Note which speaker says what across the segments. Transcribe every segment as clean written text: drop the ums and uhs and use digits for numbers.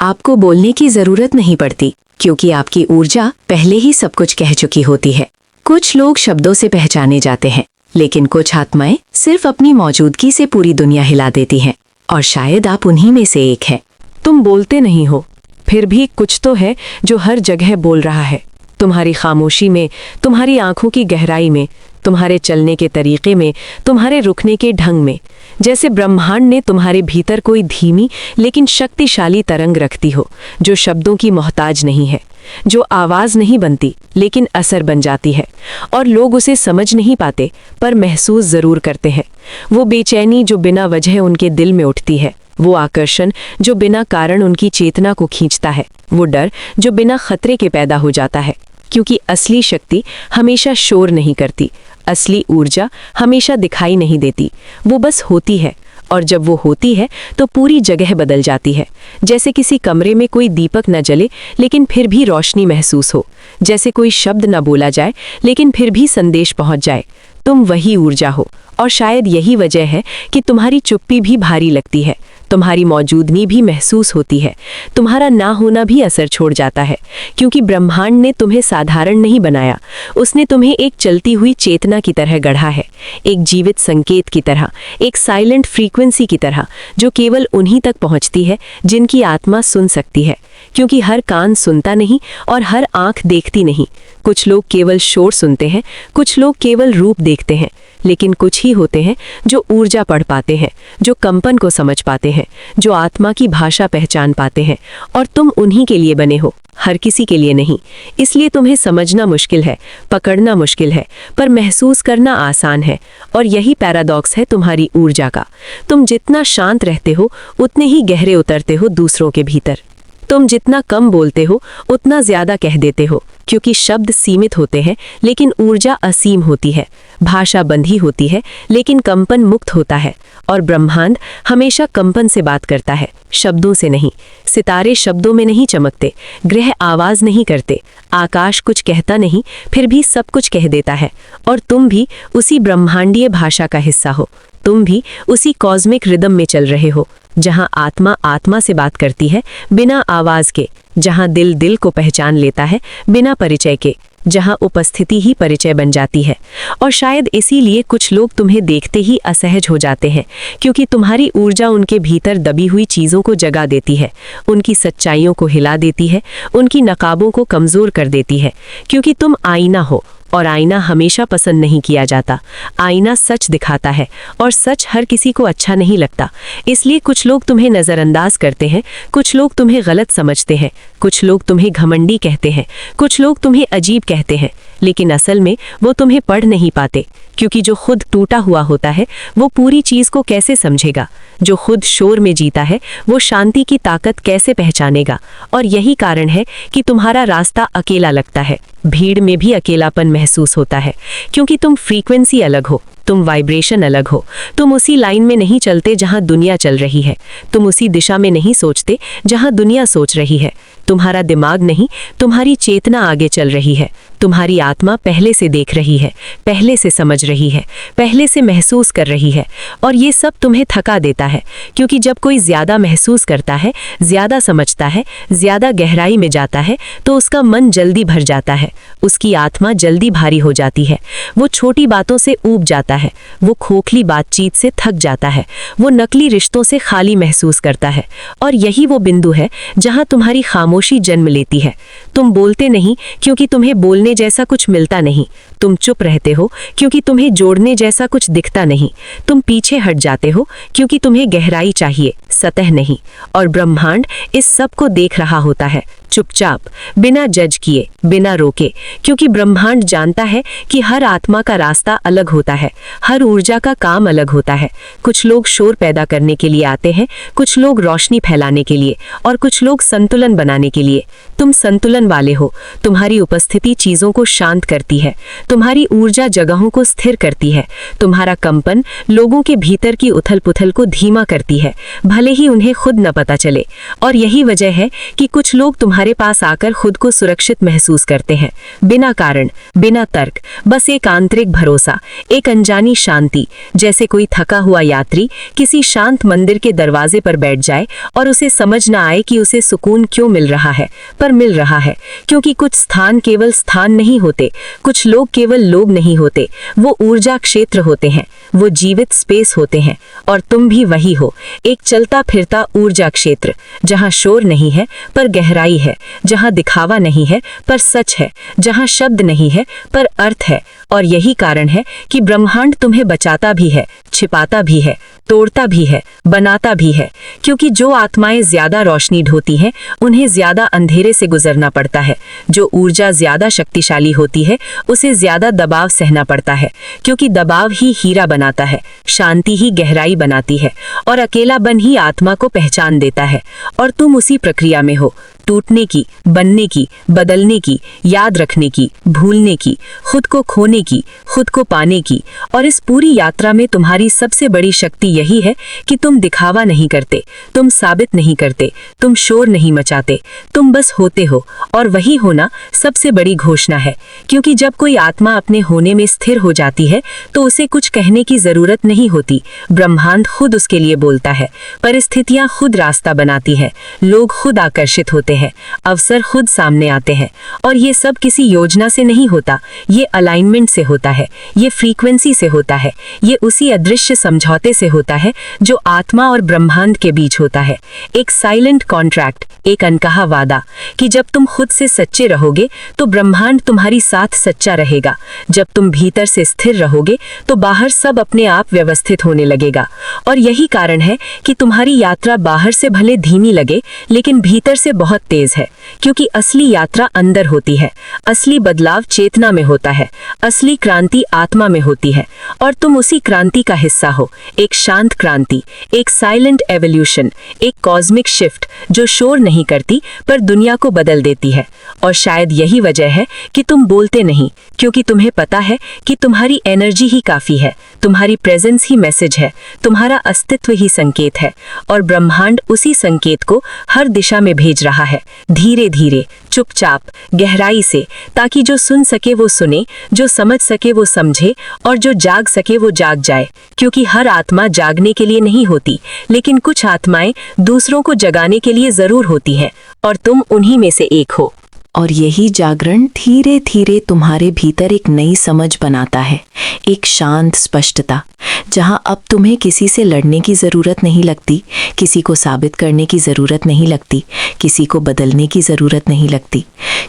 Speaker 1: आपको बोलने की जरूरत नहीं पड़ती, क्योंकि आपकी ऊर्जा पहले ही सब कुछ कह चुकी होती है। कुछ लोग शब्दों से पहचाने जाते हैं, लेकिन कुछ आत्माएं सिर्फ अपनी मौजूदगी से पूरी दुनिया हिला देती हैं, और शायद आप उन्हीं में से एक हैं।
Speaker 2: तुम बोलते नहीं हो, फिर भी कुछ तो है जो हर जगह बोल रहा है। तुम्हारी खामोशी में, तुम्हारी आंखों की गहराई में, तुम्हारे चलने के तरीके में, तुम्हारे रुकने के ढंग में। जैसे ब्रह्मांड ने तुम्हारे भीतर कोई धीमी लेकिन शक्तिशाली तरंग रखती हो, जो शब्दों की मोहताज नहीं है, जो आवाज नहीं बनती लेकिन असर बन जाती है, और लोग उसे समझ नहीं पाते पर महसूस जरूर करते हैं। वो बेचैनी जो बिना वजह उनके दिल में उठती है, वो आकर्षण जो बिना कारण उनकी चेतना को खींचता है, वो डर जो बिना खतरे के पैदा हो जाता है। क्योंकि असली शक्ति हमेशा शोर नहीं करती, असली ऊर्जा हमेशा दिखाई नहीं देती, वो बस होती है। और जब वो होती है तो पूरी जगह बदल जाती है। जैसे किसी कमरे में कोई दीपक न जले लेकिन फिर भी रोशनी महसूस हो, जैसे कोई शब्द न बोला जाए लेकिन फिर भी संदेश पहुंच जाए। तुम वही ऊर्जा हो, और शायद यही वजह है कि तुम्हारी चुप्पी भी भारी लगती है, तुम्हारी मौजूदगी भी महसूस होती है, तुम्हारा ना होना भी असर छोड़ जाता है। क्योंकि ब्रह्मांड ने तुम्हें साधारण नहीं बनाया, उसने तुम्हें एक चलती हुई चेतना की तरह गढ़ा है, एक जीवित संकेत की तरह, एक साइलेंट फ्रीक्वेंसी की तरह, जो केवल उन्हीं तक पहुंचती है जिनकी आत्मा सुन सकती है। क्योंकि हर कान सुनता नहीं और हर आंख देखती नहीं। कुछ लोग केवल शोर सुनते हैं, कुछ लोग केवल रूप देखते हैं, लेकिन कुछ ही होते हैं जो ऊर्जा पढ़ पाते हैं, जो कंपन को समझ पाते हैं, जो आत्मा की भाषा पहचान पाते हैं। और तुम उन्हीं के लिए बने हो, हर किसी के लिए नहीं। इसलिए तुम्हें समझना मुश्किल है, पकड़ना मुश्किल है, पर महसूस करना आसान है। और यही पैराडॉक्स है तुम्हारी ऊर्जा का। तुम जितना शांत रहते हो उतने ही गहरे उतरते हो दूसरों के भीतर। तुम जितना कम बोलते हो उतना ज्यादा कह देते हो, क्योंकि शब्द सीमित होते हैं लेकिन ऊर्जा असीम होती है। भाषा बंधी होती है लेकिन कंपन मुक्त होता है। और ब्रह्मांड हमेशा कंपन से बात करता है, शब्दों से नहीं। सितारे शब्दों में नहीं चमकते, ग्रह आवाज नहीं करते, आकाश कुछ कहता नहीं, फिर भी सब कुछ कह देता है। और तुम भी उसी ब्रह्मांडीय भाषा का हिस्सा हो। तुम भी उसी कॉस्मिक रिदम में चल रहे हो, जहां आत्मा आत्मा से बात करती है बिना आवाज के, जहां दिल दिल को पहचान लेता है बिना परिचय के, जहां उपस्थिति ही परिचय बन जाती है। और शायद इसीलिए कुछ लोग तुम्हें देखते ही असहज हो जाते हैं, क्योंकि तुम्हारी ऊर्जा उनके भीतर दबी हुई चीज़ों को जगा देती है, उनकी सच्चाइयों को हिला देती है, उनकी नकाबों को कमज़ोर कर देती है। क्योंकि तुम आईना हो, और आईना हमेशा पसंद नहीं किया जाता। आईना सच दिखाता है, और सच हर किसी को अच्छा नहीं लगता। इसलिए कुछ लोग तुम्हें नज़रअंदाज करते हैं, कुछ लोग तुम्हें गलत समझते हैं, कुछ लोग तुम्हें घमंडी कहते हैं, कुछ लोग तुम्हें अजीब कहते हैं। लेकिन असल में वो तुम्हें पढ़ नहीं पाते, क्योंकि जो खुद टूटा हुआ होता है वो पूरी चीज़ को कैसे समझेगा। जो खुद शोर में जीता है वो शांति की ताकत कैसे पहचानेगा। और यही कारण है कि तुम्हारा रास्ता अकेला लगता है, भीड़ में भी अकेलापन महसूस होता है, क्योंकि तुम फ्रीक्वेंसी अलग हो, तुम वाइब्रेशन अलग हो। तुम उसी लाइन में नहीं चलते जहां दुनिया चल रही है, तुम उसी दिशा में नहीं सोचते जहां दुनिया सोच रही है। तुम्हारा दिमाग नहीं, तुम्हारी चेतना आगे चल रही है। तुम्हारी आत्मा पहले से देख रही है, पहले से समझ रही है, पहले से महसूस कर रही है। और ये सब तुम्हें थका देता है, क्योंकि जब कोई ज्यादा महसूस करता है, ज्यादा समझता है, ज्यादा गहराई में जाता है, तो उसका मन जल्दी भर जाता है, उसकी आत्मा जल्दी भारी हो जाती है। वो छोटी बातों से ऊब जाता है, वो खोखली बातचीत से थक जाता है, वो नकली रिश्तों से खाली महसूस करता है। और यही वो बिंदु है जहां तुम्हारी खामोशी जन्म लेती है। तुम बोलते नहीं क्योंकि तुम्हें बोलने जैसा कुछ मिलता नहीं, तुम चुप रहते हो क्योंकि तुम्हें जोड़ने जैसा कुछ दिखता नहीं, तुम पीछे हट जाते हो क्योंकि तुम्हें गहराई चाहिए, सतह नहीं। और ब्रह्मांड इस सब को देख रहा होता है, चुपचाप, बिना जज किए, बिना रोके। क्योंकि ब्रह्मांड जानता है कि हर आत्मा का रास्ता अलग होता है, हर ऊर्जा का काम अलग होता है। कुछ लोग शोर पैदा करने के लिए आते हैं, कुछ लोग रोशनी फैलाने के लिए, और कुछ लोग संतुलन बनाने के लिए। तुम संतुलन वाले हो। तुम्हारी उपस्थिति चीजों को शांत करती है, तुम्हारी ऊर्जा जगहों को स्थिर करती है, तुम्हारा कंपन लोगों के भीतर की उथल पुथल को धीमा करती है, भले ही उन्हें खुद न पता चले। और यही वजह है कि कुछ लोग तुम्हारी तुम्हारे पास आकर खुद को सुरक्षित महसूस करते हैं, बिना कारण, बिना तर्क, बस एक आंतरिक भरोसा, एक अनजानी शांति। जैसे कोई थका हुआ यात्री किसी शांत मंदिर के दरवाजे पर बैठ जाए और उसे समझ ना आए कि उसे सुकून क्यों मिल रहा है, पर मिल रहा है क्योंकि कुछ स्थान केवल स्थान नहीं होते, कुछ लोग केवल लोग नहीं होते, वो ऊर्जा क्षेत्र होते हैं, वो जीवित स्पेस होते हैं। और तुम भी वही हो, एक चलता फिरता ऊर्जा क्षेत्र, जहां शोर नहीं है पर गहराई है, जहां दिखावा नहीं है पर सच है, जहां शब्द नहीं है पर अर्थ है। और यही कारण है कि ब्रह्मांड तुम्हें बचाता भी है, छिपाता भी है, तोड़ता भी है, बनाता भी है, क्योंकि जो आत्माएं ज्यादा रोशनी ढोती हैं उन्हें ज्यादा अंधेरे से गुजरना पड़ता है। जो ऊर्जा ज्यादा शक्तिशाली होती है उसे ज्यादा दबाव सहना पड़ता है, क्योंकि दबाव ही हीरा बनाता है, शांति ही गहराई बनाती है, और अकेलापन ही आत्मा को पहचान देता है। और तुम उसी प्रक्रिया में हो, टूटने की, बनने की, बदलने की, याद रखने की, भूलने की, खुद को खोने की, खुद को पाने की। और इस पूरी यात्रा में तुम्हारी सबसे बड़ी शक्ति यही है कि तुम दिखावा नहीं करते, तुम साबित नहीं करते, तुम शोर नहीं मचाते, तुम बस होते हो। और वही होना सबसे बड़ी घोषणा है, क्योंकि जब कोई आत्मा अपने होने में स्थिर हो जाती है तो उसे कुछ कहने की जरूरत नहीं होती। ब्रह्मांड खुद उसके लिए बोलता है, परिस्थितियां खुद रास्ता बनाती हैं, लोग खुद आकर्षित होते हैं, अवसर खुद सामने आते हैं। और ये सब किसी योजना से नहीं होता, ये अलाइनमेंट से होता है, ये फ्रीक्वेंसी से होता है, ये उसी अदृश्य समझौते से होता है जो आत्मा और ब्रह्मांड के बीच होता है। एक साइलेंट कॉन्ट्रैक्ट, एक अनकहा वादा कि जब तुम खुद से सच्चे रहोगे तो ब्रह्मांड तुम्हारी साथ सच्चा रहेगा। जब तुम भीतर से स्थिर रहोगे तो बाहर सब अपने आप व्यवस्थित होने लगेगा। और यही कारण है कि तुम्हारी यात्रा बाहर से भले धीमी लगे लेकिन भीतर से बहुत तेज है, क्योंकि असली यात्रा अंदर होती है, असली बदलाव चेतना में होता है, असली क्रांति आत्मा में होती है। और तुम उसी क्रांति का हिस्सा हो, एक शांत क्रांति, एक साइलेंट एवोल्यूशन, एक कॉस्मिक शिफ्ट जो शोर नहीं करती पर दुनिया को बदल देती है। और शायद यही वजह है कि तुम बोलते नहीं, क्योंकि तुम्हें पता है कि तुम्हारी एनर्जी ही काफी है, तुम्हारी प्रेजेंस ही मैसेज है, तुम्हारा अस्तित्व ही संकेत है। और ब्रह्मांड उसी संकेत को हर दिशा में भेज रहा है, धीरे धीरे, चुपचाप, गहराई से, ताकि जो सुन सके वो सुने, जो समझ सके वो समझे, और जो जाग सके वो जाग जाए। क्योंकि हर आत्मा जागने के लिए नहीं होती, लेकिन कुछ आत्माएं दूसरों को जगाने के लिए जरूर होती हैं, और तुम उन्हीं में से एक हो।
Speaker 1: और यही जागरण धीरे धीरे तुम्हारे भीतर एक नई समझ बनाता है, एक शांत स्पष्टता, जहां अब तुम्हें किसी से लड़ने की ज़रूरत नहीं लगती, किसी को साबित करने की ज़रूरत नहीं लगती, किसी को बदलने की ज़रूरत नहीं लगती,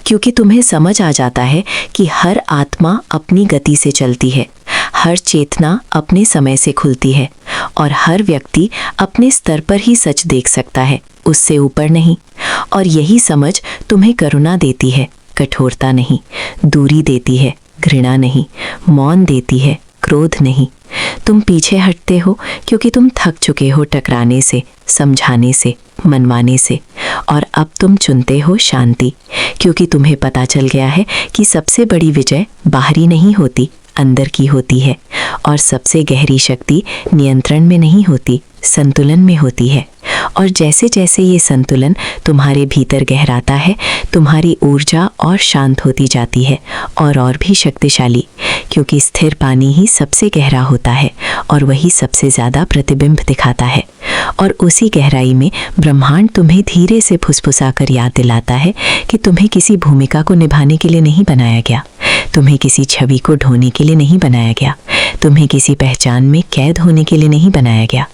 Speaker 1: क्योंकि तुम्हें समझ आ जाता है कि हर आत्मा अपनी गति से चलती है, हर चेतना अपने समय से खुलती है, और हर व्यक्ति अपने स्तर पर ही सच देख सकता है, उससे ऊपर नहीं। और यही समझ तुम्हें करुणा देती है, कठोरता नहीं, दूरी देती है, घृणा नहीं, मौन देती है, क्रोध नहीं। तुम पीछे हटते हो क्योंकि तुम थक चुके हो टकराने से, समझाने से, मनवाने से। और अब तुम चुनते हो शांति, क्योंकि तुम्हें पता चल गया है कि सबसे बड़ी विजय बाहरी नहीं होती, अंदर की होती है। और सबसे गहरी शक्ति नियंत्रण में नहीं होती, संतुलन में होती है। और जैसे जैसे ये संतुलन तुम्हारे भीतर गहराता है, तुम्हारी ऊर्जा और शांत होती जाती है, और भी शक्तिशाली, क्योंकि स्थिर पानी ही सबसे गहरा होता है और वही सबसे ज़्यादा प्रतिबिंब दिखाता है। और उसी गहराई में ब्रह्मांड तुम्हें धीरे से फुसफुसाकर याद दिलाता है कि तुम्हें किसी भूमिका को निभाने के लिए नहीं बनाया गया, तुम्हें किसी छवि को ढोने के लिए नहीं बनाया गया, तुम्हें किसी पहचान में कैद होने के लिए नहीं बनाया गया,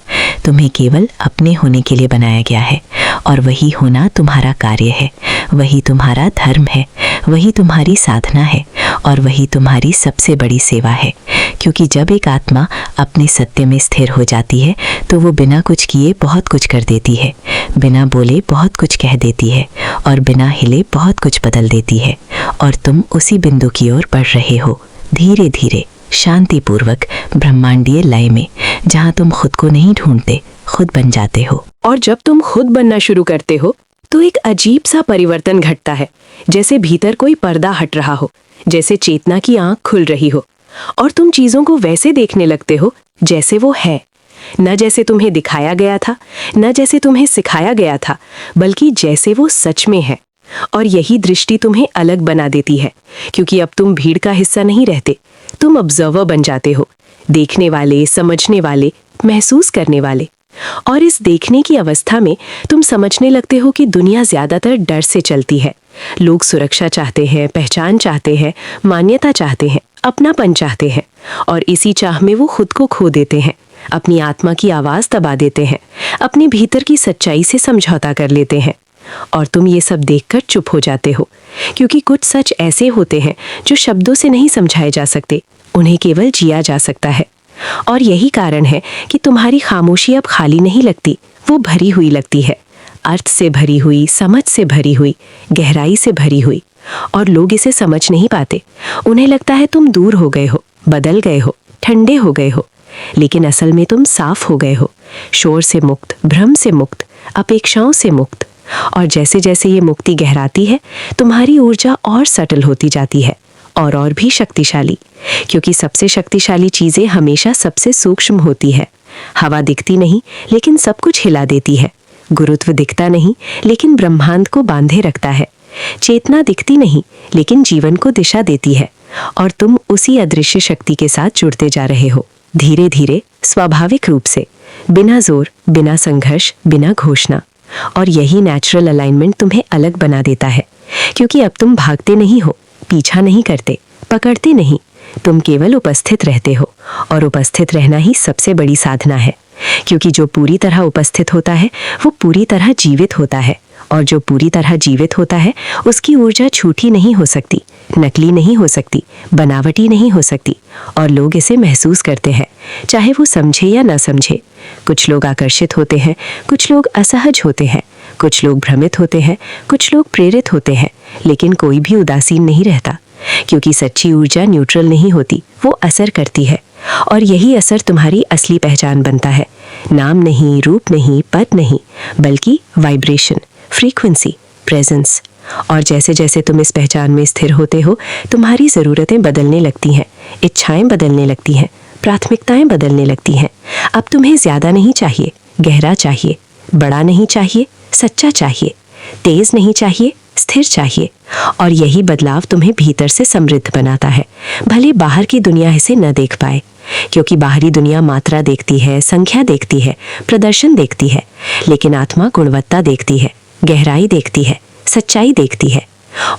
Speaker 1: तुम्हें केवल अपने होने के लिए बनाया गया है। और वही होना तुम्हारा कार्य है, वही तुम्हारा धर्म है, वही तुम्हारी साधना है, और वही तुम्हारी सबसे बड़ी सेवा है। क्योंकि जब एक आत्मा अपने सत्य में स्थिर हो जाती है तो वो बिना कुछ किए बहुत कुछ कर देती है, बिना बोले बहुत कुछ कह देती है, और बिना हिले बहुत कुछ बदल देती है। और तुम उसी बिंदु की ओर बढ़ रहे हो, धीरे धीरे, शांतिपूर्वक, ब्रह्मांडीय लय में, जहाँ तुम खुद को नहीं ढूंढते, खुद बन जाते हो।
Speaker 2: और जब तुम खुद बनना शुरू करते हो तो एक अजीब सा परिवर्तन घटता है, जैसे भीतर कोई पर्दा हट रहा हो, जैसे चेतना की आंख खुल रही हो, और तुम चीजों को वैसे देखने लगते हो जैसे वो है, न जैसे तुम्हें दिखाया गया था, न जैसे तुम्हें सिखाया गया था, बल्कि जैसे वो सच में है। और यही दृष्टि तुम्हें अलग बना देती है, क्योंकि अब तुम भीड़ का हिस्सा नहीं रहते, तुम ऑब्जर्वर बन जाते हो, देखने वाले, समझने वाले, महसूस करने वाले। और इस देखने की अवस्था में तुम समझने लगते हो कि दुनिया ज्यादातर डर से चलती है। लोग सुरक्षा चाहते हैं, पहचान चाहते हैं, मान्यता चाहते हैं, अपनापन चाहते हैं, और इसी चाह में वो खुद को खो देते हैं, अपनी आत्मा की आवाज दबा देते हैं, अपने भीतर की सच्चाई से समझौता कर लेते हैं। और तुम ये सब देखकर चुप हो जाते हो, क्योंकि कुछ सच ऐसे होते हैं जो शब्दों से नहीं समझाए जा सकते, उन्हें केवल जिया जा सकता है। और यही कारण है कि तुम्हारी खामोशी अब खाली नहीं लगती, वो भरी हुई लगती है, अर्थ से भरी हुई, समझ से भरी हुई, गहराई से भरी हुई। और लोग इसे समझ नहीं पाते, उन्हें लगता है तुम दूर हो गए हो, बदल गए हो, ठंडे हो गए हो, लेकिन असल में तुम साफ हो गए हो, शोर से मुक्त, भ्रम से मुक्त, अपेक्षाओं से मुक्त। और जैसे जैसे ये मुक्ति गहराती है, तुम्हारी ऊर्जा और सटल होती जाती है, और भी शक्तिशाली, क्योंकि सबसे शक्तिशाली चीजें हमेशा सबसे सूक्ष्म होती है। हवा दिखती नहीं, लेकिन सब कुछ हिला देती है। गुरुत्व दिखता नहीं, लेकिन ब्रह्मांड को बांधे रखता है। चेतना दिखती नहीं, लेकिन जीवन को दिशा देती है। और तुम उसी अदृश्य शक्ति के साथ जुड़ते जा रहे हो, धीरे धीरे, स्वाभाविक रूप से, बिना जोर, बिना संघर्ष, बिना घोषणा। और यही नेचुरल अलाइनमेंट तुम्हें अलग बना देता है, क्योंकि अब तुम भागते नहीं हो, पीछा नहीं करते, पकड़ते नहीं, तुम केवल उपस्थित रहते हो। और उपस्थित रहना ही सबसे बड़ी साधना है, क्योंकि जो पूरी तरह उपस्थित होता है वो पूरी तरह जीवित होता है, और जो पूरी तरह जीवित होता है उसकी ऊर्जा झूठी नहीं हो सकती, नकली नहीं हो सकती, बनावटी नहीं हो सकती। और लोग इसे महसूस करते हैं, चाहे वो समझे या न समझे। कुछ लोग आकर्षित होते हैं, कुछ लोग असहज होते हैं, कुछ लोग भ्रमित होते हैं, कुछ लोग प्रेरित होते हैं, लेकिन कोई भी उदासीन नहीं रहता, क्योंकि सच्ची ऊर्जा न्यूट्रल नहीं होती, वो असर करती है। और यही असर तुम्हारी असली पहचान बनता है। नाम नहीं, रूप नहीं, पद नहीं, बल्कि वाइब्रेशन, फ्रीक्वेंसी, प्रेजेंस। और जैसे जैसे तुम इस पहचान में स्थिर होते हो, तुम्हारी ज़रूरतें बदलने लगती हैं, इच्छाएं बदलने लगती हैं, प्राथमिकताएं बदलने लगती हैं। अब तुम्हें ज़्यादा नहीं चाहिए, गहरा चाहिए, बड़ा नहीं चाहिए, सच्चा चाहिए, तेज नहीं चाहिए, स्थिर चाहिए। और यही बदलाव तुम्हें भीतर से समृद्ध बनाता है, भले बाहर की दुनिया इसे न देख पाए, क्योंकि बाहरी दुनिया मात्रा देखती है, संख्या देखती है, प्रदर्शन देखती है, लेकिन आत्मा गुणवत्ता देखती है, गहराई देखती है, सच्चाई देखती है।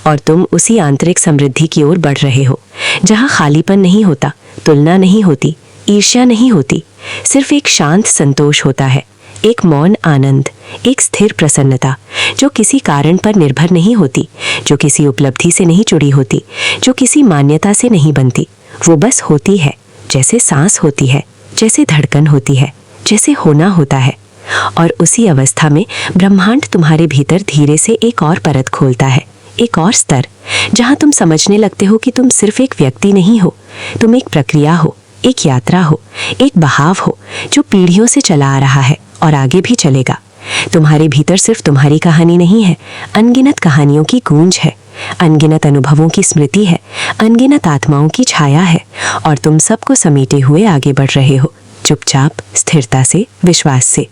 Speaker 2: और तुम उसी आंतरिक समृद्धि की ओर बढ़ रहे हो, जहाँ खालीपन नहीं होता, तुलना नहीं होती, ईर्ष्या नहीं होती, सिर्फ एक शांत संतोष होता है, एक मौन आनंद, एक स्थिर प्रसन्नता, जो किसी कारण पर निर्भर नहीं होती, जो किसी उपलब्धि से नहीं जुड़ी होती, जो किसी मान्यता से नहीं बनती। वो बस होती है, जैसे सांस होती है, जैसे धड़कन होती है, जैसे होना होता है। और उसी अवस्था में ब्रह्मांड तुम्हारे भीतर धीरे से एक और परत खोलता है, एक और स्तर, जहां तुम समझने लगते हो कि तुम सिर्फ एक व्यक्ति नहीं हो, तुम एक प्रक्रिया हो, एक यात्रा हो, एक बहाव हो, जो पीढ़ियों से चला आ रहा है और आगे भी चलेगा। तुम्हारे भीतर सिर्फ तुम्हारी कहानी नहीं है, अनगिनत कहानियों की गूंज है, अनगिनत अनुभवों की स्मृति है, अनगिनत आत्माओं की छाया है। और तुम सबको समेटे हुए आगे बढ़ रहे हो, चुपचाप, स्थिरता से, विश्वास से।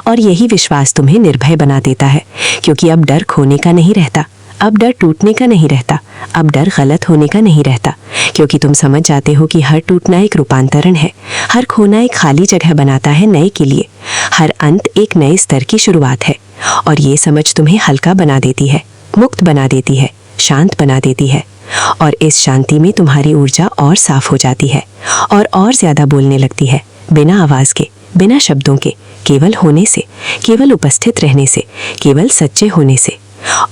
Speaker 2: और यही विश्वास तुम्हें निर्भय बना देता है, क्योंकि अब डर खोने का नहीं रहता, अब डर टूटने का नहीं रहता, अब डर गलत होने का नहीं रहता, क्योंकि तुम समझ जाते हो कि हर टूटना एक रूपांतरण है, हर खोना एक खाली जगह बनाता है नए के लिए, हर अंत एक नए स्तर की शुरुआत है। और ये समझ तुम्हें हल्का बना देती है, मुक्त बना देती है, शांत बना देती है। और इस शांति में तुम्हारी ऊर्जा और साफ हो जाती है, और ज़्यादा बोलने लगती है, बिना आवाज़ के, बिना शब्दों के, केवल होने से, केवल उपस्थित रहने से, केवल सच्चे होने से।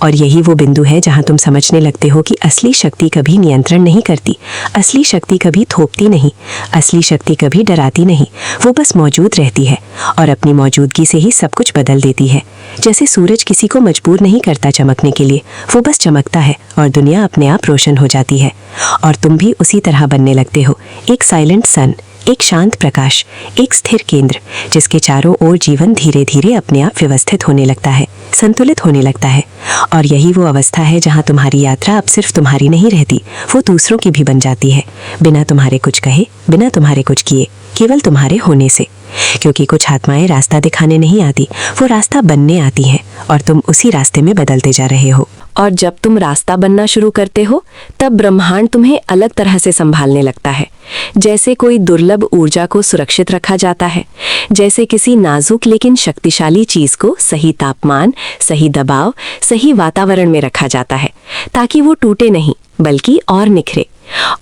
Speaker 2: और यही वो बिंदु है जहां तुम समझने लगते हो कि असली शक्ति कभी नियंत्रण नहीं करती, असली शक्ति कभी थोपती नहीं, असली शक्ति कभी डराती नहीं, वो बस मौजूद रहती है, और अपनी मौजूदगी से ही सब कुछ बदल देती है। जैसे सूरज किसी को मजबूर नहीं करता चमकने के लिए, वो बस चमकता है और दुनिया अपने आप रोशन हो जाती है। और तुम भी उसी तरह बनने लगते हो, एक साइलेंट सन, एक शांत प्रकाश, एक स्थिर केंद्र, जिसके चारों ओर जीवन धीरे धीरे अपने आप व्यवस्थित होने लगता है, संतुलित होने लगता है। और यही वो अवस्था है जहां तुम्हारी यात्रा अब सिर्फ तुम्हारी नहीं रहती, वो दूसरों की भी बन जाती है, बिना तुम्हारे कुछ कहे, बिना तुम्हारे कुछ किए, केवल तुम्हारे होने से।
Speaker 1: क्योंकि कुछ आत्माएं रास्ता दिखाने नहीं आती, वो रास्ता बनने आती हैं और तुम उसी रास्ते में बदलते जा रहे हो।
Speaker 2: और जब तुम रास्ता बनना शुरू करते हो तब ब्रह्मांड तुम्हें अलग तरह से संभालने लगता है। जैसे कोई दुर्लभ ऊर्जा को सुरक्षित रखा जाता है, जैसे किसी नाजुक लेकिन शक्तिशाली चीज को सही तापमान, सही दबाव, सही वातावरण में रखा जाता है ताकि वो टूटे नहीं बल्कि और निखरे।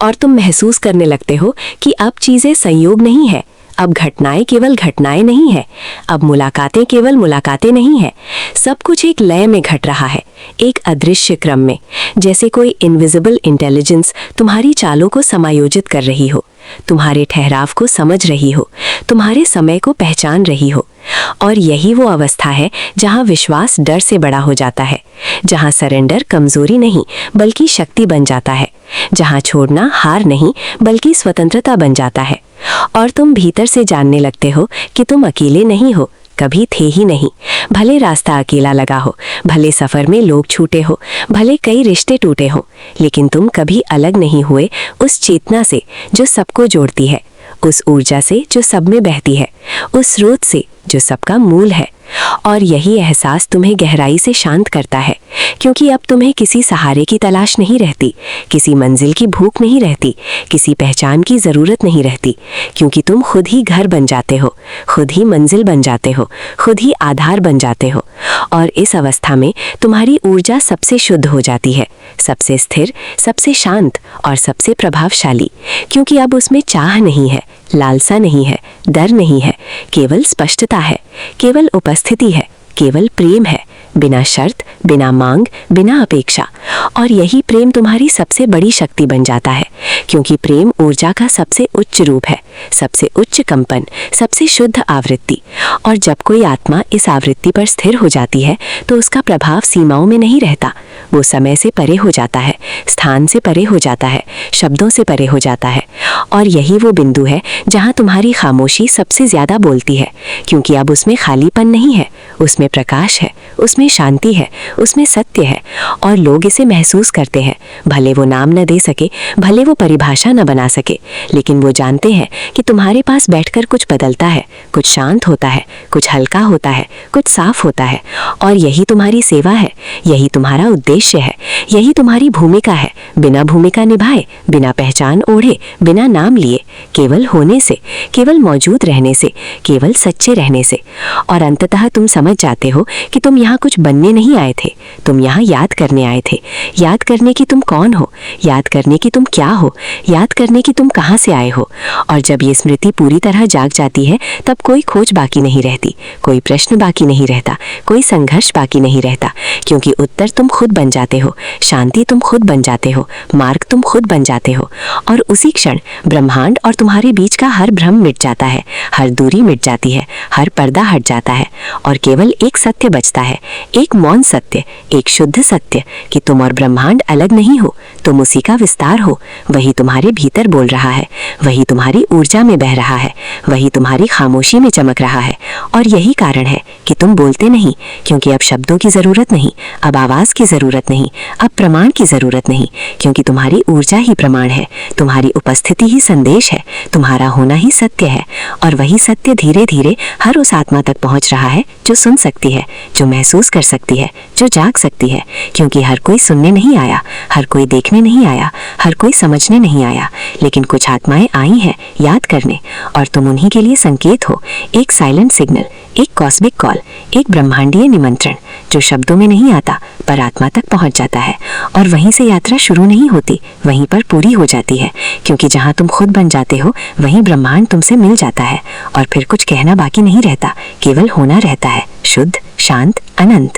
Speaker 2: और तुम महसूस करने लगते हो कि अब चीजें संयोग नहीं है, अब घटनाएं केवल घटनाएं नहीं है, अब मुलाकातें केवल मुलाकातें नहीं है, सब कुछ एक लय में घट रहा है, एक अदृश्य क्रम में, जैसे कोई इनविजिबल इंटेलिजेंस तुम्हारी चालों को समायोजित कर रही हो, तुम्हारे ठहराव को समझ रही हो, तुम्हारे समय को पहचान रही हो। और यही वो अवस्था है जहां विश्वास डर से बड़ा हो जाता है, जहां सरेंडर कमजोरी नहीं बल्कि शक्ति बन जाता है, जहां छोड़ना हार नहीं बल्कि स्वतंत्रता बन जाता है। और तुम भीतर से जानने लगते हो कि तुम अकेले नहीं हो, कभी थे ही नहीं। भले रास्ता अकेला लगा हो, भले सफर में लोग छूटे हो, भले कई रिश्ते टूटे हो, लेकिन तुम कभी अलग नहीं हुए उस चेतना से जो सबको जोड़ती है, उस ऊर्जा से जो सब में बहती है, उस स्रोत से जो सबका मूल है। और यही एहसास तुम्हें गहराई से शांत करता है, क्योंकि अब तुम्हें किसी सहारे की तलाश नहीं रहती, किसी मंजिल की भूख नहीं रहती, किसी पहचान की ज़रूरत नहीं रहती, क्योंकि तुम खुद ही घर बन जाते हो, खुद ही मंजिल बन जाते हो, खुद ही आधार बन जाते हो। और इस अवस्था में तुम्हारी ऊर्जा सबसे शुद्ध हो जाती है, सबसे स्थिर, सबसे शांत और सबसे प्रभावशाली, क्योंकि अब उसमें चाह नहीं है, लालसा नहीं है, डर नहीं है, केवल स्पष्टता है, केवल उपस्थिति है, केवल प्रेम है, बिना शर्त, बिना मांग, बिना अपेक्षा। और यही प्रेम तुम्हारी सबसे बड़ी शक्ति बन जाता है, क्योंकि प्रेम ऊर्जा का सबसे उच्च रूप है, सबसे उच्च कंपन, सबसे शुद्ध आवृत्ति। और जब कोई आत्मा इस आवृत्ति पर स्थिर हो जाती है तो उसका प्रभाव सीमाओं में नहीं रहता, वो समय से परे हो जाता है, स्थान से परे हो जाता है, शब्दों से परे हो जाता है। और यही वो बिंदु है जहाँ तुम्हारी खामोशी सबसे ज्यादा बोलती है, क्योंकि अब उसमें खालीपन नहीं है, उसमें प्रकाश है, उसमें शांति है, उसमें सत्य है। और लोग इसे महसूस करते हैं, भले वो नाम न दे सके, भले वो परिभाषा न बना सके, लेकिन वो जानते हैं कि तुम्हारे पास बैठकर कुछ बदलता है, कुछ शांत होता है, कुछ हल्का होता है, कुछ साफ होता है। और यही तुम्हारी सेवा है, यही तुम्हारा उद्देश्य है, यही तुम्हारी भूमिका है, बिना भूमिका निभाए, बिना पहचान ओढ़े, बिना नाम लिए, केवल होने से, केवल मौजूद रहने से, केवल सच्चे रहने से। और अंततः तुम समझ जाते हो कि तुम यहाँ कुछ बनने नहीं आए थे, तुम यहाँ याद करने आए थे, याद करने की तुम कौन हो, याद करने की तुम क्या हो, याद करने की तुम कहाँ से आए हो। और जब ये स्मृति पूरी तरह जाग जाती है तब कोई खोज बाकी नहीं रहती, कोई प्रश्न बाकी नहीं रहता, कोई संघर्ष बाकी नहीं रहता, क्योंकि उत्तर तुम खुद बन जाते हो, शांति तुम खुद बन जाते हो, मार्ग तुम खुद बन जाते हो। और उसी क्षण ब्रह्मांड और तुम्हारे बीच का हर भ्रम मिट जाता है, हर दूरी मिट जाती है, हर पर्दा हट जाता है, और केवल एक सत्य बचता है, एक मौन सत्य, एक शुद्ध सत्य कि तुम और ब्रह्मांड अलग नहीं हो, तुम उसी का विस्तार हो। वही तुम्हारे भीतर बोल रहा है, वही तुम्हारी ऊर्जा में बह रहा है, वही तुम्हारी खामोशी में चमक रहा है। और यही कारण है कि तुम बोलते नहीं, क्योंकि अब शब्दों की जरूरत नहीं, अब आवाज की जरूरत नहीं, अब प्रमाण की जरूरत नहीं, क्योंकि तुम्हारी ऊर्जा ही प्रमाण है, तुम्हारी उपस्थिति ही संदेश है, तुम्हारा होना ही सत्य है। और वही सत्य धीरे धीरे हर उस आत्मा तक पहुंच रहा है जो सुन सकती है, जो महसूस कर सकती है, जो जाग सकती है। क्योंकि हर कोई सुनने नहीं आया, हर कोई देखने नहीं आया, हर कोई समझने नहीं आया, लेकिन कुछ आत्माएं आई हैं याद करने, और तुम उन्हीं के लिए संकेत हो, एक साइलेंट सिग्नल, एक कॉस्मिक कॉल, एक ब्रह्मांडीय निमंत्रण जो शब्दों में नहीं आता पर आत्मा तक पहुंच जाता है। और वहीं से यात्रा शुरू नहीं होती, वहीं पर पूरी हो जाती है, क्योंकि जहां तुम खुद बन जाते हो वहीं ब्रह्मांड तुमसे मिल जाता है। और फिर कुछ कहना बाकी नहीं रहता, केवल होना रहता है, शुद्ध, शांत, अनंत।